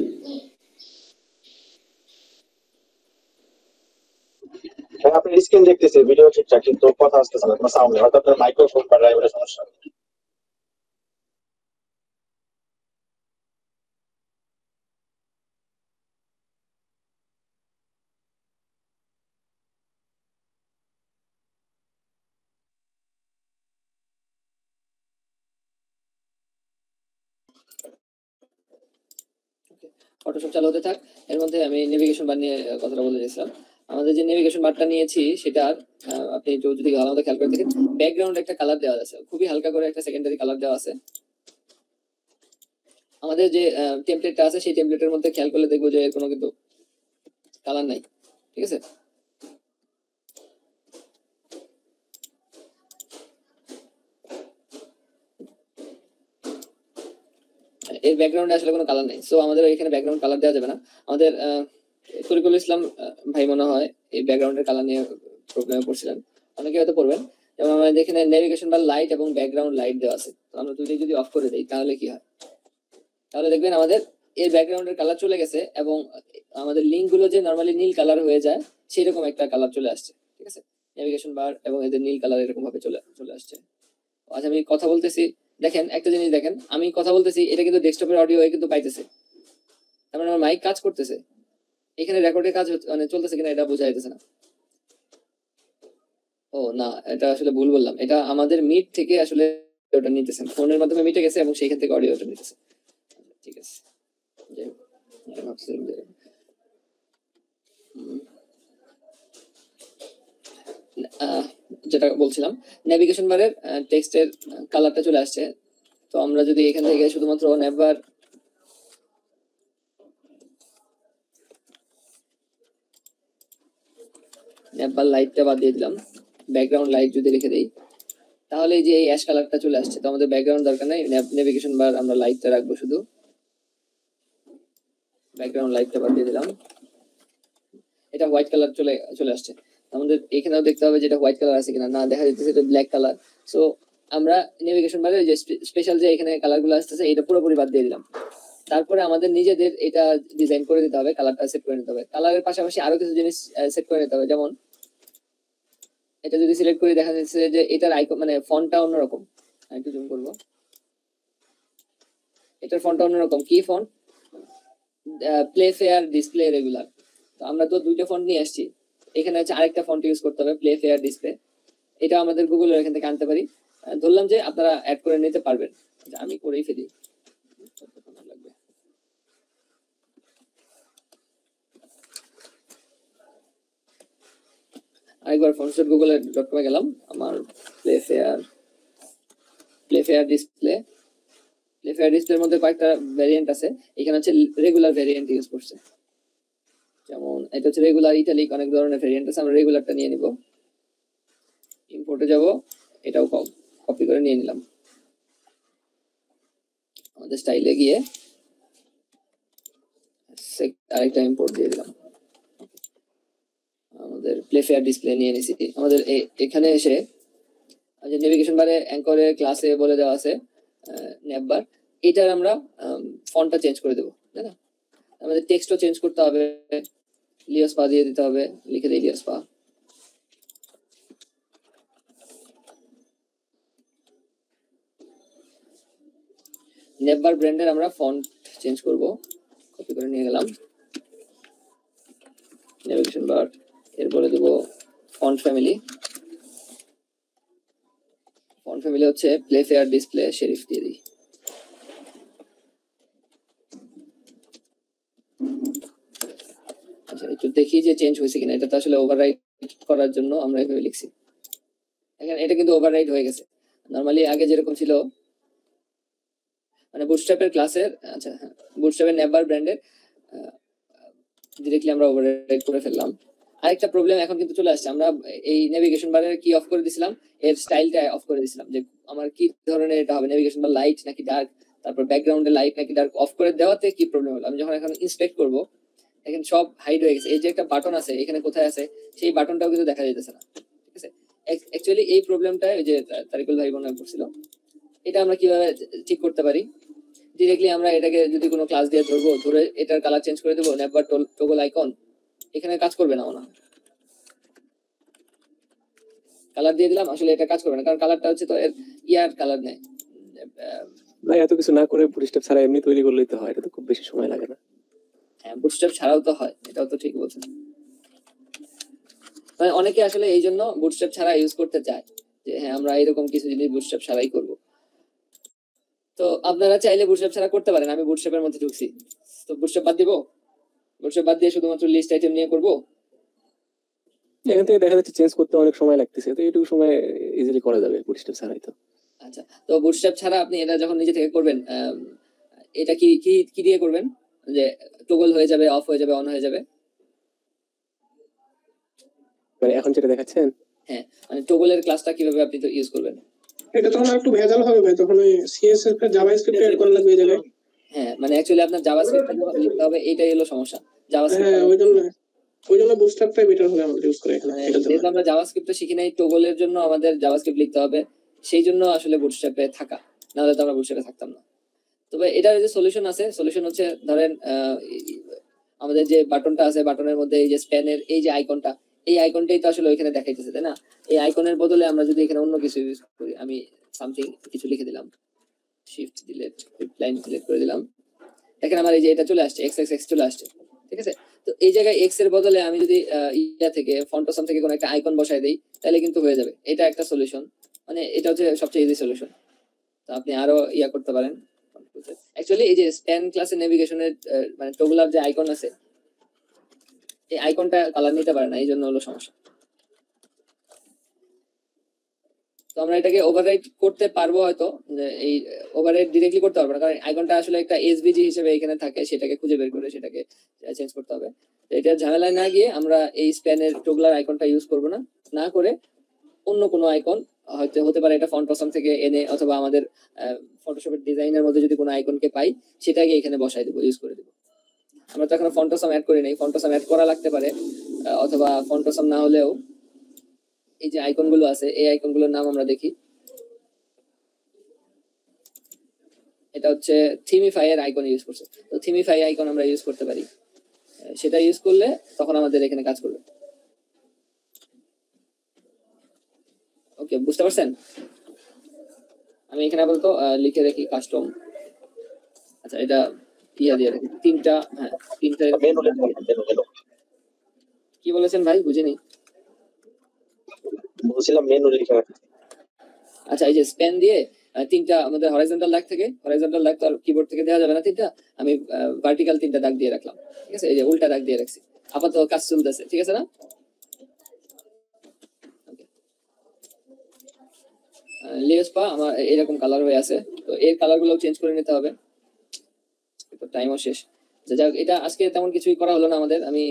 ভাই আপনার স্ক্রিন দেখতেছে, ভিডিও ঠিকঠাক, কিন্তু কথা আসতেছে না, কোনো সাউন্ড নেই, হয়তো আপনার মাইক্রোফোন বা ড্রাইভারের সমস্যা। ফটোশপ চালু হতে থাক। এর মধ্যে আমি নেভিগেশন বার নিয়ে কথাটা বলে দিয়েছিলাম। আমাদের যে নেভিগেশন বারটা নিয়েছি সেটার আপনি যদি ভালো মতো খেয়াল করে দেখেন, ব্যাকগ্রাউন্ড একটা কালার দেওয়া আছে, খুবই হালকা করে একটা সেকেন্ডারি কালার দেওয়া আছে। আমাদের যে টেমপ্লেটটা আছে সেই টেমপ্লেটের মধ্যে খেয়াল করলে দেখবো যে কোনো কিন্তু কালার নাই, ঠিক আছে। এর ব্যাকগ্রাউন্ডে আসলে কোনো কালার নেই, সো আমাদের এখানে ব্যাকগ্রাউন্ড কালার দেওয়া যাবে না। আমাদের তরিকুল ইসলাম ভাই মনে হয় এই ব্যাকগ্রাউন্ডের কালার নিয়ে প্রবলেমে পড়ছিলেন, অনেকে হয়তো পড়বেন। যেমন আমাদের এখানে নেভিগেশন বার লাইট এবং ব্যাকগ্রাউন্ড লাইট দেওয়া আছে, তো আমরা দুটোই যদি অফ করে দিই তাহলে কি হয়, তাহলে দেখবেন আমাদের এর ব্যাকগ্রাউন্ডের কালার চলে গেছে এবং আমাদের লিঙ্ক গুলো যে নরমালি নীল কালার হয়ে যায় সেরকম একটা কালার চলে আসছে, ঠিক আছে। নেভিগেশন বার এবং এদের নীল কালার এরকম ভাবে চলে আসছে। আজ আমি কথা বলতেছি, দেখেন একটা জিনিস দেখেন, আমি কথা বলতেছি এটা কিন্তু ডেস্কটপের অডিও কিন্তু পাইতেছে, তার মানে আমার মাইক কাজ করতেছে। এখানে রেকর্ডের কাজ মানে চলতেছে কিনা এটা বোঝা যাইতেছে না। ও না, এটা আসলে ভুল বললাম, এটা আমাদের মিট থেকে আসলে ওটা নিতেছে, ফোনের মাধ্যমে মিটে গেছে এবং সেইখান থেকে অডিওটা নিতেছে, ঠিক আছে। যাই হোক, আমি ভাবছিলাম যে যেটা বলছিলাম, নেভিগেশন বারের টেক্সটের কালারটা চলে আসছে। তো আমরা যদি এখান থেকে শুধুমাত্র নেভার লাইটটা বাদ দিয়ে দিলাম, ব্যাকগ্রাউন্ড লাইট যদি রেখে দিই, তাহলে এই যে এই অ্যাশ কালারটা চলে আসছে। তো আমাদের ব্যাকগ্রাউন্ড দরকার নাই, নেভিগেশন বার আমরা লাইটটা রাখবো, শুধু ব্যাকগ্রাউন্ড লাইটটা বাদ দিয়ে দিলাম। এটা হোয়াইট কালার চলে আসছে। আমাদের এখানেও দেখতে হবে যেটা হোয়াইট কালার আছে কিনা, না দেখা যাচ্ছে এটা ব্ল্যাক কালার। সো আমরা নেভিগেশন বারে যে স্পেশাল যে এখানে কালার গুলো আসতেছে এটা পুরোপুরি বাদ দিয়ে দিলাম। তারপরে আমাদের নিজেদের এটা ডিজাইন করে দিতে হবে, কালারটা সেট করে নিতে হবে। কালারের পাশাপাশি আরো কিছু জিনিস সেট করে নিতে হবে, যেমন এটা যদি সিলেক্ট করি দেখা যাচ্ছে যে এটার আইকন মানে ফন্টটা অন্যরকম। একটু জুম করবো, এটার ফন্টটা অন্যরকম। কি font? Play fair display regular. তো আমরা তো দুইটা ফন্ট নিয়ে আসছি, এখানে হচ্ছে আরেকটা ফন্ট ইউজ করতে হবে, প্লে ফেয়ার ডিসপ্লে। এটা আমাদের গুগলের এখান থেকে আনতে পারি। ধরলাম যে আপনারা অ্যাড করে নিতে পারবেন, আমি করেই ফেলি, লাগবে। আরেকবার ফন্টসেট গুগল.com গেলাম, আমার প্লে ফেয়ার ডিসপ্লের মধ্যে কয়েকটা ভ্যারিয়েন্ট আছে। এখানে হচ্ছে রেগুলার ভ্যারিয়েন্ট ইউজ করছে, যেমন এটা হচ্ছে রেগুলার ইটালিক, অনেক ধরনের ভ্যারিয়েন্ট আছে। আমরা রেগুলারটা নিয়ে নিব, ইম্পোর্টে যাব, এটাও কপি করে নিয়ে নিলাম। আমাদের স্টাইলে গিয়ে আরেকটা ইম্পোর্ট দিয়ে দিলাম, আমাদের প্লে ফেয়ার ডিসপ্লে নিয়ে নিছি। আমাদের এখানে এসে যে নেভিগেশন বারে অ্যাঙ্করের ক্লাসে বলে দেওয়া আছে নেভবার, এটার আমরা ফন্টটা চেঞ্জ করে দেবো, তাই না। আমাদের টেক্সটও চেঞ্জ করতে হবে, লিওস পা দিয়ে দিতে হবে, লিখে দিই লিওস পা। নেভবার ব্র্যান্ডের আমরা ফন্ট চেঞ্জ করব, কপি করে নিয়ে গেলাম নেভিগেশন বার। এর বলে দেবো ফন্ট ফ্যামিলি ফ্যামিলি হচ্ছে প্লে ফেয়ার ডিসপ্লে শেরিফ দিয়ে দিই। আচ্ছা একটু দেখি যে চেঞ্জ হয়েছে কিনা। এটা তো আসলে ওভাররাইট করার জন্য আমরা এভাবে লিখছি। এখানে এটা কিন্তু ওভাররাইট হয়ে গেছে। নরমালি আগে যেরকম ছিল মানে বুটস্ট্র্যাপের ক্লাসের, আচ্ছা হ্যাঁ, বুটস্ট্র্যাপের নেভার ব্র্যান্ডের ডিরেক্টলি আমরা ওভাররাইট করে ফেললাম। আরেকটা প্রবলেম এখন কিন্তু চলে আসছে, আমরা এই নেভিগেশন বারের কি অফ করে দিছিলাম, এর স্টাইলটা অফ করে দিছিলাম যে আমার কি ধরনের এটা হবে, নেভিগেশন বার লাইট নাকি ডার্ক, তারপর ব্যাকগ্রাউন্ডে লাইট নাকি ডার্ক অফ করে দেওয়াতে কি প্রবলেম হলো। আমি যখন এখন ইন্সপেক্ট করব এখন সব হাইড হয়ে গেছে। এই যে একটা বাটন আছে এখানে কোথায় আছে সেই বাটনটাও কিন্তু দেখা যাইতেছে না। ঠিক আছে, অ্যাকচুয়ালি এই প্রবলেমটা ওই যে তারিকুল ভাই বর্ণনা করছিল, এটা আমরা কিভাবে ঠিক করতে পারি। ডিরেক্টলি আমরা এটাকে যদি কোনো ক্লাস দিয়ে ধরবো, ধরে এটার কালার চেঞ্জ করে দেবো, নেভার টগল আইকন, এখানে কাজ করবে না মনে হয়। কালার দিয়ে দিলাম, আসলে এটা কাজ করবে না কারণ কালারটা হচ্ছে তো এর ইয়ার কালার নেই। ভাই এত কিছু না করে বুটস্ট্র্যাপ ছাড়া এমনি তৈরি করলেই তো হয়, এটা তো খুব বেশি সময় লাগে না। হ্যাঁ বুটস্ট্র্যাপ ছাড়াও তো হয়, এটাও তো ঠিক বলছেন। মানে অনেকে আসলে এই জন্য বুটস্ট্র্যাপ ছাড়া ইউজ করতে চায় যে হ্যাঁ আমরা এরকম কিছু জিনিস বুটস্ট্র্যাপ ছাড়াই করব। তো আপনারা চাইলে বুটস্ট্র্যাপ ছাড়া করতে পারেন। আমি বুটস্ট্র্যাপের মধ্যে ঢুকছি, তো বুটস্ট্র্যাপ বাদ দিব, বুটস্ট্র্যাপ বাদ দিয়ে শুধুমাত্র লিস্ট আইটেম নিয়ে করব। এখান থেকে দেখা যাচ্ছে চেঞ্জ করতে অনেক সময় লাগতেছে, তো এইটুকু সময় ইজিলি করা যাবে বুটস্ট্র্যাপ ছাড়াই তো। আচ্ছা, তো বুটস্ট্র্যাপ ছাড়া আপনি এটা যখন নিজে থেকে করবেন, এটা কি কি কি দিয়ে করবেন যে টগল হয়ে যাবে, অফ হয়ে যাবে, অন হয়ে যাবে? মানে এখন যেটা দেখাচ্ছেন, হ্যাঁ মানে টগলের ক্লাসটা কিভাবে আপনি তো ইউজ করবেন? এটা তখন একটু ভেজাল হবে ভাই, তখন ওই সিএসএস এর জাভাস্ক্রিপ্ট এড করা লাগবে এই জায়গায়। হ্যাঁ মানে অ্যাকচুয়ালি আপনার জাভাস্ক্রিপ্ট লিখতে হবে, এটাই হলো সমস্যা। জাভাস্ক্রিপ্ট হ্যাঁ ওই জন্য বুটস্ট্র্যাপটাই বেটার হবে আমাদের ইউজ করা এখানে। যেহেতু আমরা জাভাস্ক্রিপ্ট শিখি নাই, টগলের জন্য আমাদের জাভাস্ক্রিপ্ট লিখতে হবে, সেই জন্য আসলে বুটস্ট্র্যাপে থাকা, নাহলে তো আমরা বুটস্ট্র্যাপে থাকতাম না। তবে এটার যে সলিউশন আছে, সলিউশন হচ্ছে ধরেন আমাদের যে বাটনটা আছে, বাটনের মধ্যে এই যে স্প্যানের এই যে আইকনটা, এই আইকনটাই তো আসলে ওইখানে দেখাইতেছে তাই না? এই আইকনের বদলে আমরা যদি এখানে অন্য কিছু ইউজ করি, আমি সামথিং কিছু লিখে দিলাম, শিফট ডিলিট, লাইন ডিলিট করে দিলাম, দেখেন আমার এই যে এটা চলে আসছে, এক্স এক্স এক্স চলে আসছে। ঠিক আছে, তো এই জায়গায় এক্স এর বদলে আমি যদি ইয়া থেকে ফন্টসাম থেকে কোনো একটা আইকন বসাই দেই তাহলে কিন্তু হয়ে যাবে। এটা একটা সলিউশন, মানে এটা হচ্ছে সবচেয়ে ইজি সলিউশন। তো আপনি আরো ইয়া করতে পারেন। অ্যাকচুয়ালি এই যে স্প্যান ক্লাসের নেভিগেশনের মানে টগলার যে আইকন আছে, এই আইকনটা কালার নিতে পারে না, এই জন্য হলো সমস্যা। তো আমরা এটাকে ওভাররাইট করতে পারবো হয়তো, এই ওভাররাইট ডিরেক্টলি করতে পারবো না কারণ আইকনটা আসলে একটা এসভিজি হিসেবে এখানে থাকে, সেটাকে খুঁজে বের করে সেটাকে চেঞ্জ করতে হবে। তো এটা ঝামেলায় না গিয়ে আমরা এই স্প্যানের টগলার আইকনটা ইউজ করবো না, না করে অন্য কোনো আইকন হয়তো হতে পারে, এটা ফন্ট অসাম থেকে এনে অথবা আমাদের ফটোশপের ডিজাইনের মধ্যে যদি কোনো আইকনকে পাই সেটাকে এখানে বসাই দেবো, ইউজ করে দেবো। আমরা তো এখন ফন্ট অসাম অ্যাড করি নাই, ফন্ট অসাম অ্যাড করা লাগতে পারে, অথবা ফন্ট অসাম না হলেও এই যে আইকন গুলো আছে এই আইকন গুলোর নাম আমরা দেখি। এটা হচ্ছে থিমিফাই এর আইকন ইউজ করছে, তো থিমিফাই আইকন আমরা ইউজ করতে পারি, সেটা ইউজ করলে তখন আমাদের এখানে কাজ করবে। ওকে, বুঝতে পারছেন? আমি এখানে আপাতত লিখে রাখি কাস্টম। আচ্ছা এটা ইয়া দিয়ে রাখি তিনটা, হ্যাঁ তিনটা। কি বলেছেন ভাই, বুঝিনি। বলছিলাম মেনু লিখে রাখতে। আচ্ছা এই যে স্প্যান দিয়ে তিনটা আমাদের হরাইজন্টাল দাগ থেকে, হরাইজন্টাল দাগ তো আর কিবোর্ড থেকে দেওয়া যাবে না তিনটা, আমি ভার্টিক্যাল তিনটা দাগ দিয়ে রাখলাম। ঠিক আছে, এই যে উল্টা দাগ দিয়ে রাখছি, আপাতত কাজ চলতেছে। ঠিক আছে না? লেস পা আমার এরকম কালার হয়ে আছে, তো এর কালার গুলো চেঞ্জ করে নিতে হবে, তো টাইমও শেষ। যাক এটা আজকে তেমন কিছুই করা হলো না আমাদের। আমি